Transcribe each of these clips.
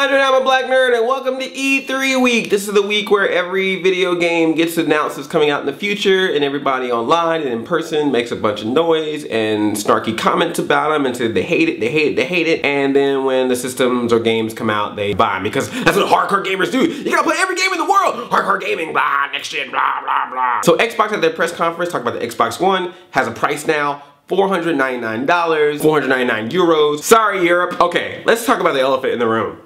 Andre, I'm a black nerd, and welcome to E3 week. This is the week where every video game gets announced as coming out in the future, and everybody online and in person makes a bunch of noise and snarky comments about them and say they hate it, they hate it, they hate it. And then when the systems or games come out, they buy them because that's what hardcore gamers do. You gotta play every game in the world. Hardcore gaming, blah, next gen, blah, blah, blah. So Xbox at their press conference talked about the Xbox One, has a price now. $499, 499 euros. Sorry, Europe. Okay, let's talk about the elephant in the room.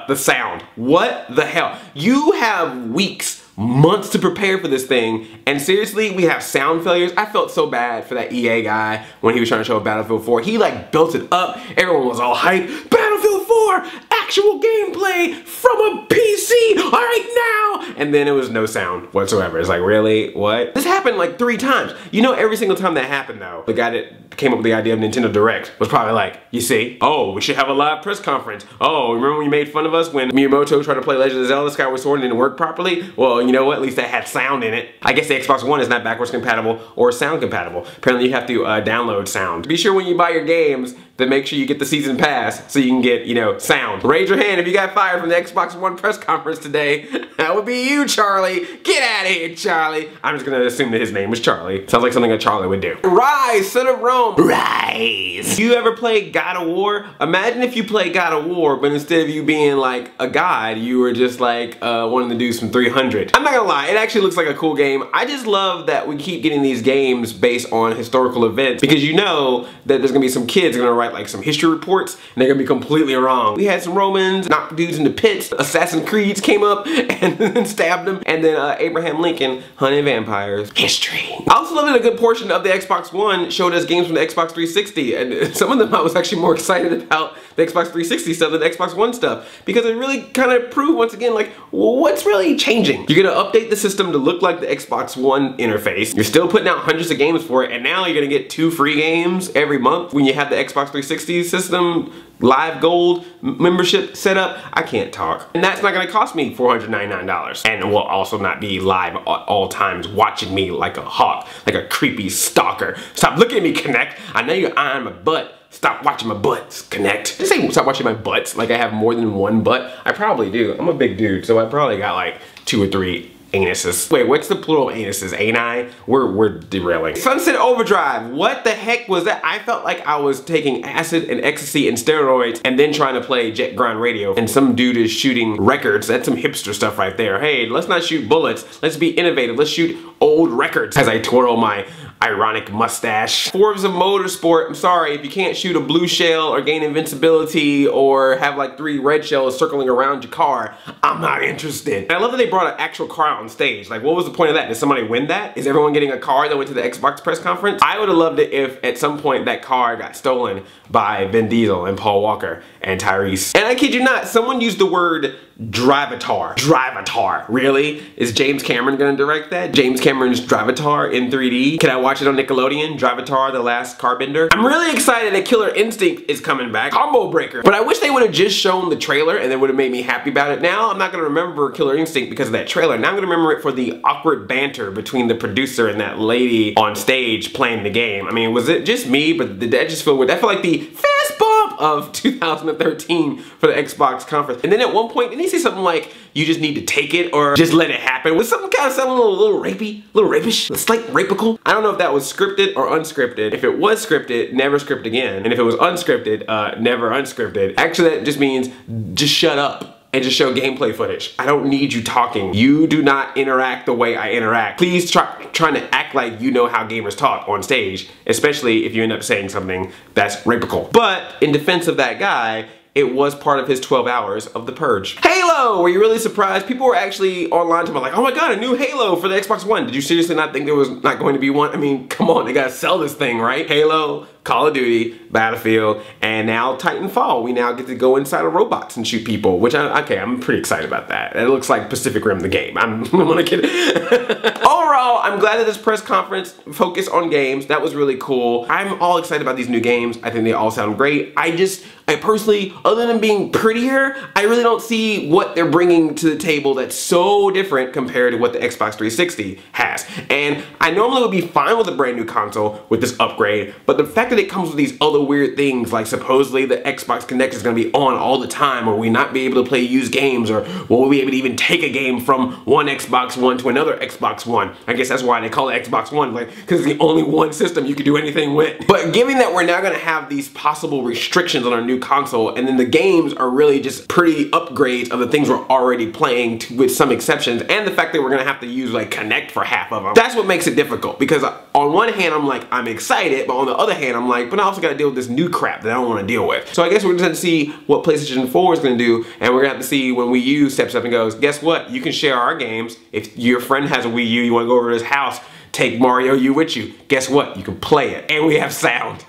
The sound. What the hell? You have weeks, months to prepare for this thing, and seriously, we have sound failures. I felt so bad for that EA guy when he was trying to show Battlefield 4. He like built it up. Everyone was all hyped. Battlefield 4, actual gameplay from a PC, all right now. And then it was no sound whatsoever. It's like, really? What? This happened like 3 times. You know, every single time that happened though, the guy that came up with the idea of Nintendo Direct was probably like, you see, oh, we should have a live press conference. Oh, remember when you made fun of us when Miyamoto tried to play Legend of Zelda Skyward Sword and didn't work properly? Well, you know what? At least that had sound in it. I guess the Xbox One is not backwards compatible or sound compatible. Apparently you have to download sound. Be sure when you buy your games to make sure you get the season pass so you can get, you know, sound. Raise your hand if you got fired from the Xbox One press conference today. That would be you, Charlie. Get out of here, Charlie. I'm just gonna assume that his name was Charlie. Sounds like something a Charlie would do. Rise, son of Rome. Rise. You ever played God of War? Imagine if you played God of War, but instead of you being like a god, you were just like one of the dudes from 300. I'm not gonna lie, it actually looks like a cool game. I just love that we keep getting these games based on historical events because you know that there's gonna be some kids gonna write like some history reports and they're gonna be completely wrong. We had some Romans knock dudes into pits, Assassin's Creeds came up and then stabbed them, and then Abraham Lincoln hunted vampires. History. I also love that a good portion of the Xbox One showed us games from the Xbox 360, and some of them I was actually more excited about the Xbox 360 stuff than the Xbox One stuff because it really kind of proved once again like, well, what's really changing? You're gonna update the system to look like the Xbox One interface. You're still putting out hundreds of games for it, and now you're gonna get 2 free games every month when you have the Xbox 360 system live gold membership set up. I can't talk. And that's not gonna cost me $499. And will also not be live at all times watching me like a hawk, like a creepy stalker. Stop looking at me, Connect. I know you're eyeing my butt. Stop watching my butts, Connect. Just say stop watching my butts like I have more than one butt. I probably do. I'm a big dude, so I probably got like 2 or 3 anuses. Wait, what's the plural of anuses? Ani? We're derailing. Sunset Overdrive. What the heck was that? I felt like I was taking acid and ecstasy and steroids and then trying to play Jet Grind Radio, and some dude is shooting records. That's some hipster stuff right there. Hey, let's not shoot bullets. Let's be innovative. Let's shoot old records. As I twirl my ironic mustache. Forza Motorsport, I'm sorry, if you can't shoot a blue shell or gain invincibility or have like 3 red shells circling around your car, I'm not interested. And I love that they brought an actual car out on stage. Like, what was the point of that? Did somebody win that? Is everyone getting a car that went to the Xbox press conference? I would have loved it if at some point that car got stolen by Vin Diesel and Paul Walker and Tyrese. And I kid you not, someone used the word Drivatar. Drivatar. Really? Is James Cameron gonna direct that? James Cameron's Drivatar in 3D? Can I watch it on Nickelodeon? Drivatar, The Last Carbender? I'm really excited that Killer Instinct is coming back. Combo Breaker. But I wish they would have just shown the trailer and it would have made me happy about it. Now I'm not gonna remember Killer Instinct because of that trailer. Now I'm gonna remember it for the awkward banter between the producer and that lady on stage playing the game. I mean, was it just me? But did that just feel weird? That felt like the fast bump of 2013 for the Xbox conference. And then at one point, didn't he say something like, you just need to take it or just let it happen? Was something kind of sounding a little rapey, a little rapish, a slight rapical? I don't know if that was scripted or unscripted. If it was scripted, never script again. And if it was unscripted, never unscripted. Actually, that just means just shut up and just show gameplay footage. I don't need you talking. You do not interact the way I interact. Please trying to act like you know how gamers talk on stage, especially if you end up saying something that's rapical. But in defense of that guy, it was part of his 12 hours of the purge. Halo! Were you really surprised? People were actually online talking like, oh my god, a new Halo for the Xbox One. Did you seriously not think there was not going to be one? I mean, come on, they gotta sell this thing, right? Halo, Call of Duty, Battlefield, and now Titanfall. We now get to go inside of robots and shoot people, which okay, I'm pretty excited about that. It looks like Pacific Rim the game. I'm gonna kid. Overall, I'm glad that this press conference focused on games. That was really cool. I'm all excited about these new games. I think they all sound great. I personally, other than being prettier, I really don't see what they're bringing to the table that's so different compared to what the Xbox 360 has. And I normally would be fine with a brand new console with this upgrade, but the fact that it comes with these other weird things, like supposedly the Xbox Connect is going to be on all the time, or we not be able to play used games, or will we be able to even take a game from one Xbox One to another Xbox One. I guess that's why they call it Xbox One, like, because it's the only one system you can do anything with. But given that we're now going to have these possible restrictions on our new console, and then the games are really just pretty upgrades of the things we're already playing with some exceptions, and the fact that we're going to have to use like Connect for half of them, that's what makes it difficult. Because on one hand I'm like, I'm excited, but on the other hand I'm like, but I also got to deal with this new crap that I don't want to deal with. So I guess we're just going to see what PlayStation 4 is going to do, and we're going to have to see when Wii U steps up and goes, guess what, you can share our games. If your friend has a Wii U, you want to go over to his house, take Mario U with you, guess what, you can play it, and we have sound.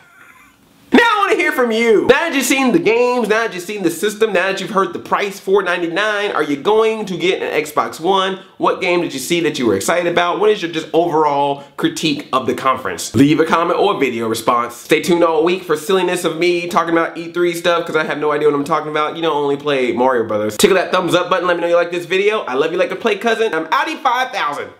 Now I want to hear from you. Now that you've seen the games, now that you've seen the system, now that you've heard the price, $499, are you going to get an Xbox One? What game did you see that you were excited about? What is your just overall critique of the conference? Leave a comment or video response. Stay tuned all week for silliness of me talking about E3 stuff, because I have no idea what I'm talking about. You don't only play Mario Brothers. Tickle that thumbs up button, let me know you like this video. I love you like a play cousin. I'm Audi 5000.